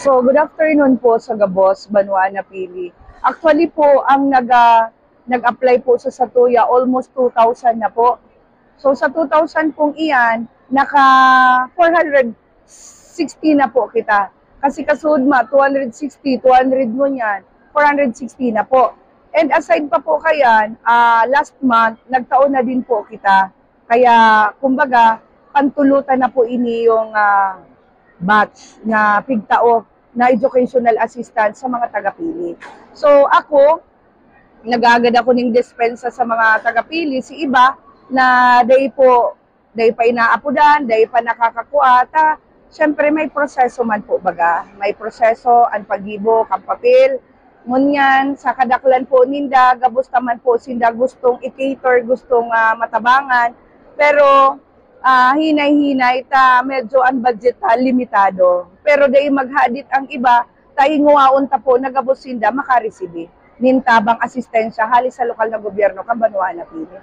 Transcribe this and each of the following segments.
So, good afternoon po sa Gabos, Banwa Napili. Actually po, ang nag-apply po sa Satuya, almost 2,000 na po. So, sa 2,000 pong iyan, naka 460 na po kita. Kasi kasudma, 260, 200 mo yan, 460 na po. And aside pa po kayan, last month, nagtaon na din po kita. Kaya, kumbaga, pantulutan na po ini yung batch na pigtao na educational assistant sa mga tagapili. So ako, nagagad ako ng dispensa sa mga tagapili, si iba na day pa inaapudan, day pa nakakakuata. Siyempre may proseso man po baga. May proseso, ang paggibo, ang papel. Ngunyan, sa kadaklan po ninda, gabusta man po sinda gustong i-cater, gustong matabangan. Pero hinay-hinay ta medyo ang budget limitado. Pero day maghadit ang iba, tayo nguwaon ta po nagabusinda makaresibi. Nintabang asistensya halis sa lokal na gobyerno kang Banwa Napili.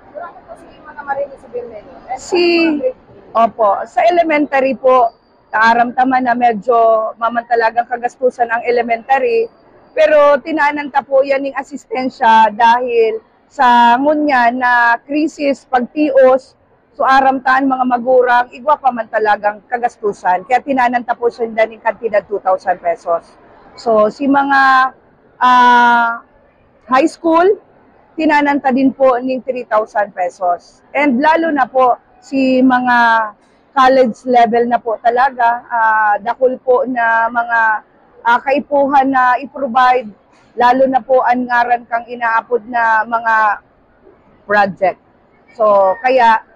Opo, sa elementary po, kaaramtaman na medyo mamantalagang kagastusan ang elementary, pero tinananta po yan ng asistensya dahil sa ngunyan na krisis, pagtios, so aramtaan mga magurang, igwa pa man talagang kagastusan. Kaya tinananta po siya ng kantidad 2,000 pesos. So si mga high school, tinananta din po ng 3,000 pesos. And lalo na po si mga college level na po talaga, dakul po na mga kaipuhan na i-provide, lalo na po ang ngaran kang inaapod na mga project. So kaya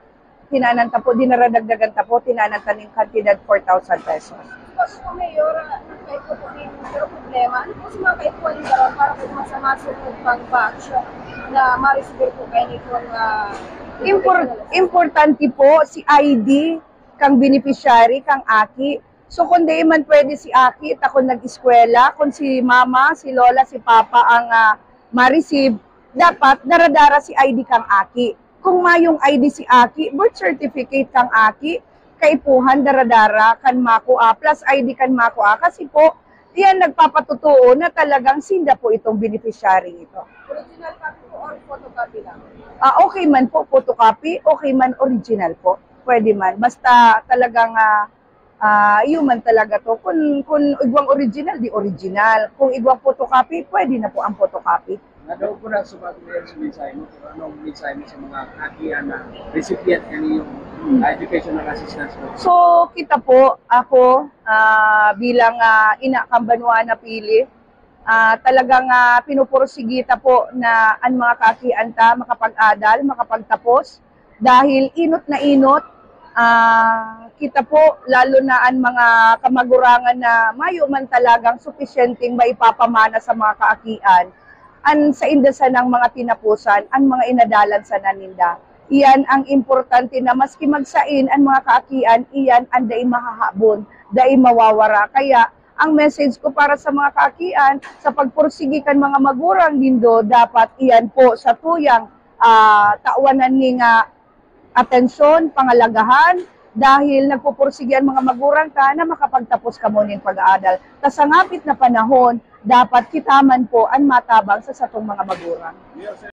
tinananta po, dinaradagdagan ta po, tinananta ng kantidad 4,000 pesos. Kasi po, Mayor, kahit po po pero problema, ano po sa mga kaipuan yung daron para po masamasun po pang batch na ma-receive po kayo nitong Importante po si ID, kang beneficiary, kang aki. So kung di man pwede si aki, ako nag-eskwela, kung si mama, si lola, si papa ang ma-receive, dapat daradara si ID kang aki. Kung mayong ID si Aki, birth certificate kang Aki, kaipuhan, daradara, kan makua, plus ID kan makua. Kasi po, yan nagpapatutuo na talagang sinda po itong beneficiary ito. Original copy po or photocopy lang? Okay man po, photocopy, okay man original po. Pwede man. Basta talagang, yun man talaga to. Kung igwang original, di original. Kung igwang photocopy, pwede na po ang photocopy. Nadaw ko na sa mga mensahe mo, kung anong mensahe mo sa mga kakiyan na recipient kaniyong educational assistance mo? So, kita po, ako bilang ina kang Banwa Napili, talagang pinupursigita po na ang mga kakian ta makapag-adal, makapagtapos, dahil inot na inot, kita po, lalo na ang mga kamagurangan na mayo man talagang sufisyenteng maipapamana sa mga kaakian, sa indasan ng mga tinapusan, ang mga inadalan sa naninda. Iyan ang importante na maski magsain ang mga kaakian, iyan ang dai mahahabon, dai mawawara. Kaya ang message ko para sa mga kaakian, sa pagpursigikan mga magurang dindo, dapat iyan po sa tuyang tawanan ng atensyon, pangalagahan, dahil nagpupursigian mga magurang ka na makapagtapos ka mo ng pag-aaral. Sa ngapit na panahon, dapat kitaman po ang matabang sa satong mga magurang.